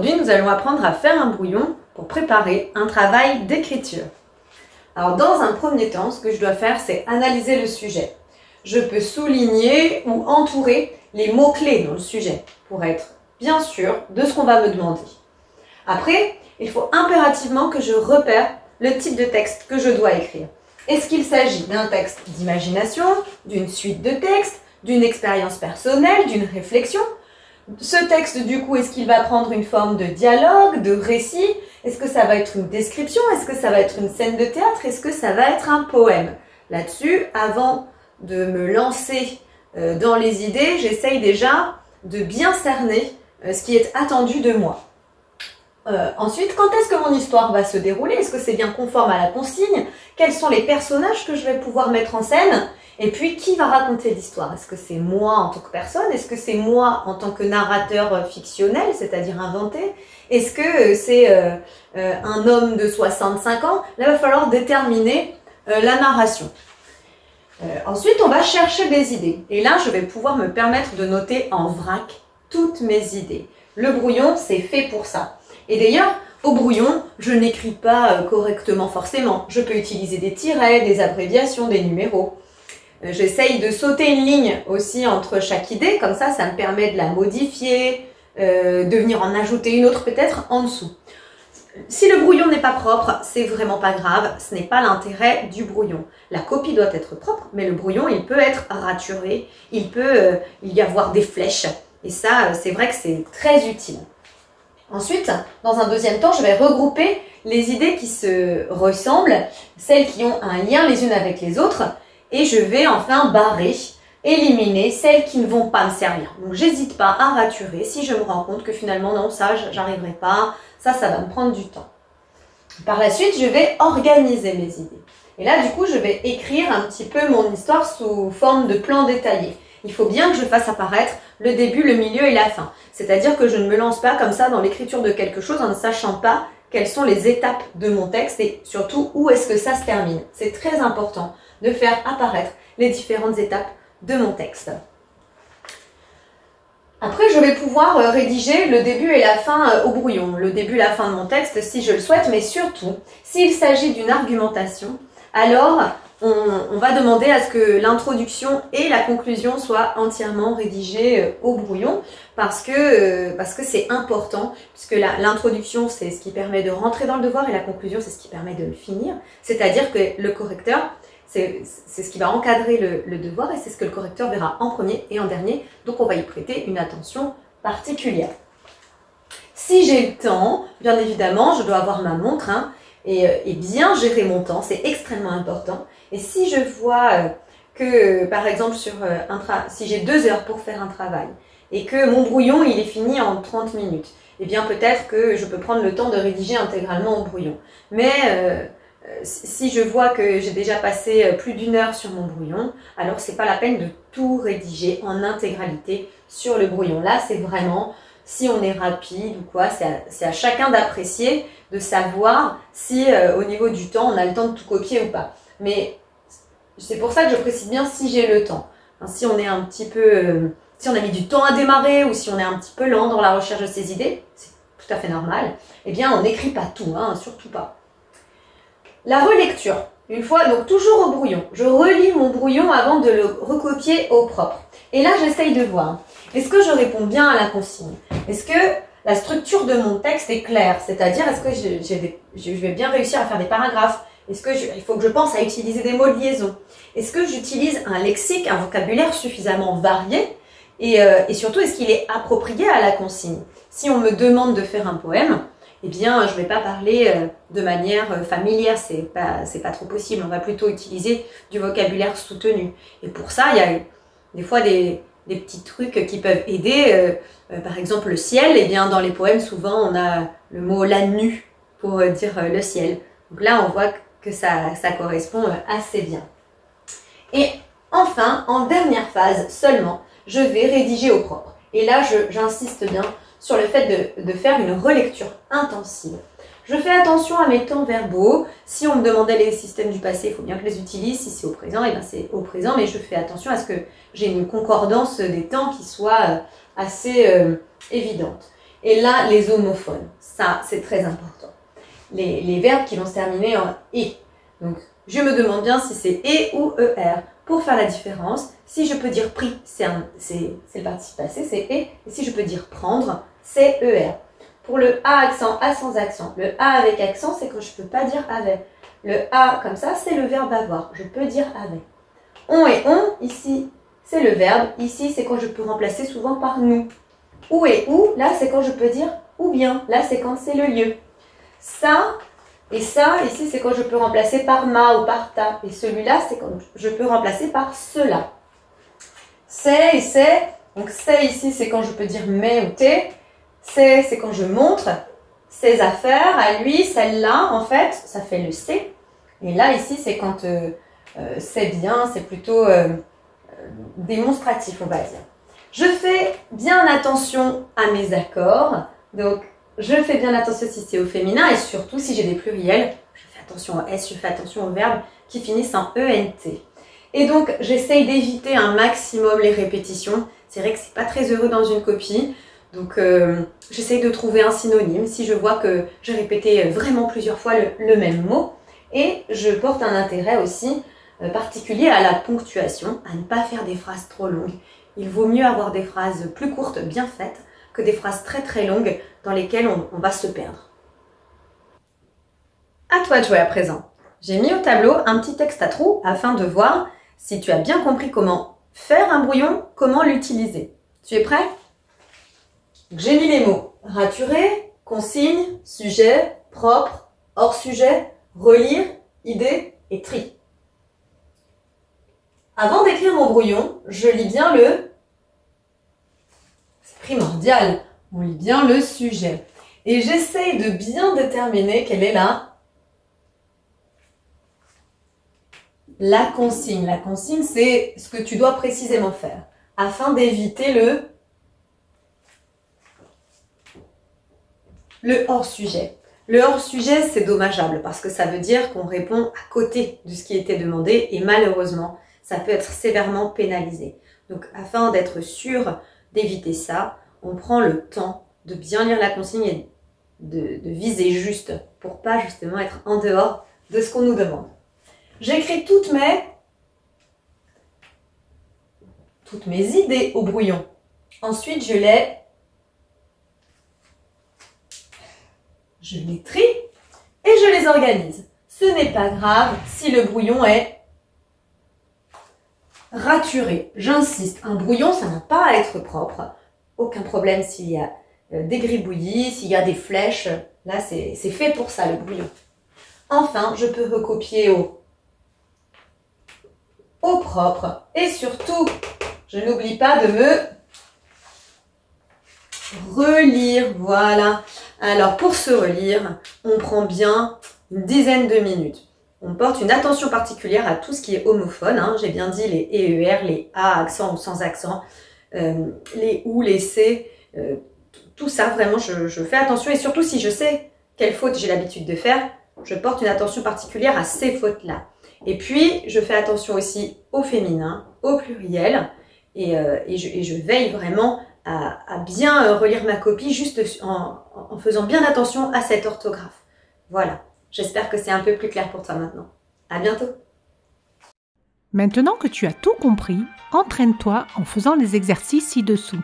Aujourd'hui, nous allons apprendre à faire un brouillon pour préparer un travail d'écriture. Alors, dans un premier temps, ce que je dois faire, c'est analyser le sujet. Je peux souligner ou entourer les mots-clés dans le sujet pour être bien sûr de ce qu'on va me demander. Après, il faut impérativement que je repère le type de texte que je dois écrire. Est-ce qu'il s'agit d'un texte d'imagination, d'une suite de textes, d'une expérience personnelle, d'une réflexion? Ce texte, du coup, est-ce qu'il va prendre une forme de dialogue, de récit? Est-ce que ça va être une description? Est-ce que ça va être une scène de théâtre? Est-ce que ça va être un poème? Là-dessus, avant de me lancer dans les idées, j'essaye déjà de bien cerner ce qui est attendu de moi. Ensuite, quand est-ce que mon histoire va se dérouler? Est-ce que c'est bien conforme à la consigne? Quels sont les personnages que je vais pouvoir mettre en scène? Et puis, qui va raconter l'histoire? Est-ce que c'est moi en tant que personne? Est-ce que c'est moi en tant que narrateur fictionnel, c'est-à-dire inventé? Est-ce que c'est un homme de 65 ans? Là, il va falloir déterminer la narration. Ensuite, on va chercher des idées. Et là, je vais pouvoir me permettre de noter en vrac toutes mes idées. Le brouillon, c'est fait pour ça. Et d'ailleurs, au brouillon, je n'écris pas correctement forcément. Je peux utiliser des tirets, des abréviations, des numéros. J'essaye de sauter une ligne aussi entre chaque idée, comme ça me permet de la modifier, de venir en ajouter une autre peut-être en dessous. Si le brouillon n'est pas propre, c'est vraiment pas grave, ce n'est pas l'intérêt du brouillon. La copie doit être propre, mais le brouillon, il peut être raturé, il peut y avoir des flèches, et ça, c'est vrai que c'est très utile. Ensuite, dans un deuxième temps, je vais regrouper les idées qui se ressemblent, celles qui ont un lien les unes avec les autres, et je vais enfin barrer, éliminer celles qui ne vont pas me servir. Donc, j'hésite pas à raturer si je me rends compte que finalement, non, ça, j'arriverai pas, ça va me prendre du temps. Par la suite, je vais organiser mes idées. Et là, du coup, je vais écrire un petit peu mon histoire sous forme de plan détaillé. Il faut bien que je fasse apparaître le début, le milieu et la fin. C'est-à-dire que je ne me lance pas comme ça dans l'écriture de quelque chose en ne sachant pas quelles sont les étapes de mon texte et surtout où est-ce que ça se termine. C'est très important de faire apparaître les différentes étapes de mon texte. Après, je vais pouvoir rédiger le début et la fin au brouillon, le début et la fin de mon texte si je le souhaite, mais surtout, s'il s'agit d'une argumentation, alors on va demander à ce que l'introduction et la conclusion soient entièrement rédigées au brouillon parce que c'est important, puisque l'introduction, c'est ce qui permet de rentrer dans le devoir et la conclusion, c'est ce qui permet de le finir. C'est-à-dire que le correcteur, c'est ce qui va encadrer le devoir et c'est ce que le correcteur verra en premier et en dernier. Donc, on va y prêter une attention particulière. Si j'ai le temps, bien évidemment, je dois avoir ma montre et bien gérer mon temps. C'est extrêmement important. Et si je vois que, par exemple, si j'ai 2 heures pour faire un travail et que mon brouillon, il est fini en 30 minutes, eh bien, peut-être que je peux prendre le temps de rédiger intégralement au brouillon. Mais si je vois que j'ai déjà passé plus d'1 heure sur mon brouillon, alors c'est pas la peine de tout rédiger en intégralité sur le brouillon. Là, c'est vraiment, si on est rapide ou quoi, c'est à chacun d'apprécier, de savoir si au niveau du temps, on a le temps de tout copier ou pas. Mais c'est pour ça que je précise bien si j'ai le temps. Enfin, si on est un petit peu, si on a mis du temps à démarrer ou si on est un petit peu lent dans la recherche de ses idées, c'est tout à fait normal, eh bien on n'écrit pas tout, surtout pas. La relecture, une fois, donc toujours au brouillon. Je relis mon brouillon avant de le recopier au propre. Et là, j'essaye de voir, est-ce que je réponds bien à la consigne? Est-ce que la structure de mon texte est claire? C'est-à-dire, est-ce que je vais bien réussir à faire des paragraphes? Est-ce qu'il faut que je pense à utiliser des mots de liaison? Est-ce que j'utilise un lexique, un vocabulaire suffisamment varié? Et surtout, est-ce qu'il est approprié à la consigne? Si on me demande de faire un poème, eh bien, je ne vais pas parler de manière familière, c'est pas trop possible. On va plutôt utiliser du vocabulaire soutenu. Et pour ça, il y a des fois des petits trucs qui peuvent aider. Par exemple, le ciel, eh bien, dans les poèmes, souvent, on a le mot la nue pour dire le ciel. Donc là, on voit que ça correspond assez bien. Et enfin, en dernière phase seulement, je vais rédiger au propre. Et là, j'insiste bien sur le fait de faire une relecture intensive. Je fais attention à mes temps verbaux. Si on me demandait les systèmes du passé, il faut bien que je les utilise. Si c'est au présent, eh bien c'est au présent, mais je fais attention à ce que j'ai une concordance des temps qui soit assez évidente. Et là, les homophones, ça c'est très important. Les verbes qui vont se terminer en « et ». Donc, je me demande bien si c'est « et » ou « er ». Pour faire la différence, si je peux dire « pris », c'est le participe passé, c'est « et ». Et si je peux dire « prendre », c'est « er ». Pour le « a » accent, « a » sans accent. Le « a » avec accent, c'est quand je ne peux pas dire « avec ». Le « a » comme ça, c'est le verbe « avoir ». Je peux dire « avec ». On et on, ici, c'est le verbe. Ici, c'est quand je peux remplacer souvent par nous. Où et où, là, c'est quand je peux dire ou bien. Là, c'est quand c'est le lieu. Ça et ça, ici, c'est quand je peux remplacer par ma ou par ta. Et celui-là, c'est quand je peux remplacer par cela. C'est et c'est. Donc, c'est ici, c'est quand je peux dire mais ou t'es. C'est quand je montre ses affaires à lui, celle-là, en fait, ça fait le c'est. Et là, ici, c'est quand c'est bien, c'est plutôt démonstratif, on va dire. Je fais bien attention à mes accords. Donc, je fais bien attention si c'est au féminin et surtout si j'ai des pluriels. Je fais attention au S, je fais attention aux verbes qui finissent en ENT. Et donc, j'essaye d'éviter un maximum les répétitions. C'est vrai que c'est pas très heureux dans une copie. Donc, j'essaye de trouver un synonyme si je vois que j'ai répété vraiment plusieurs fois le même mot. Et je porte un intérêt aussi particulier à la ponctuation, à ne pas faire des phrases trop longues. Il vaut mieux avoir des phrases plus courtes, bien faites, que des phrases très très longues dans lesquelles on va se perdre. À toi de jouer à présent. J'ai mis au tableau un petit texte à trous afin de voir si tu as bien compris comment faire un brouillon, comment l'utiliser. Tu es prêt? J'ai mis les mots raturer, consigne, sujet, propre, hors sujet, relire, idée et tri. Avant d'écrire mon brouillon, je lis bien c'est primordial, on lit bien le sujet. Et j'essaye de bien déterminer quelle est la consigne. La consigne, c'est ce que tu dois précisément faire, afin d'éviter le hors-sujet. Le hors-sujet, c'est dommageable, parce que ça veut dire qu'on répond à côté de ce qui était demandé, et malheureusement, ça peut être sévèrement pénalisé. Donc, afin d'être sûr d'éviter ça, on prend le temps de bien lire la consigne et de viser juste pour pas justement être en dehors de ce qu'on nous demande. J'écris toutes mes idées au brouillon. Ensuite, je les trie et je les organise. Ce n'est pas grave si le brouillon est raturé. J'insiste, un brouillon, ça n'a pas à être propre. Aucun problème s'il y a des gribouillis, s'il y a des flèches. Là, c'est fait pour ça, le brouillon. Enfin, je peux recopier au propre. Et surtout, je n'oublie pas de me relire. Voilà. Alors, pour se relire, on prend bien une dizaine de minutes. On porte une attention particulière à tout ce qui est homophone. Hein. J'ai bien dit les EER, les A accent ou sans accent, les OU, les C, tout ça, vraiment, je fais attention. Et surtout, si je sais quelle faute j'ai l'habitude de faire, je porte une attention particulière à ces fautes-là. Et puis, je fais attention aussi au féminin, au pluriel, et je veille vraiment à bien relire ma copie juste en faisant bien attention à cette orthographe. Voilà, j'espère que c'est un peu plus clair pour toi maintenant. À bientôt. Maintenant que tu as tout compris, entraîne-toi en faisant les exercices ci-dessous.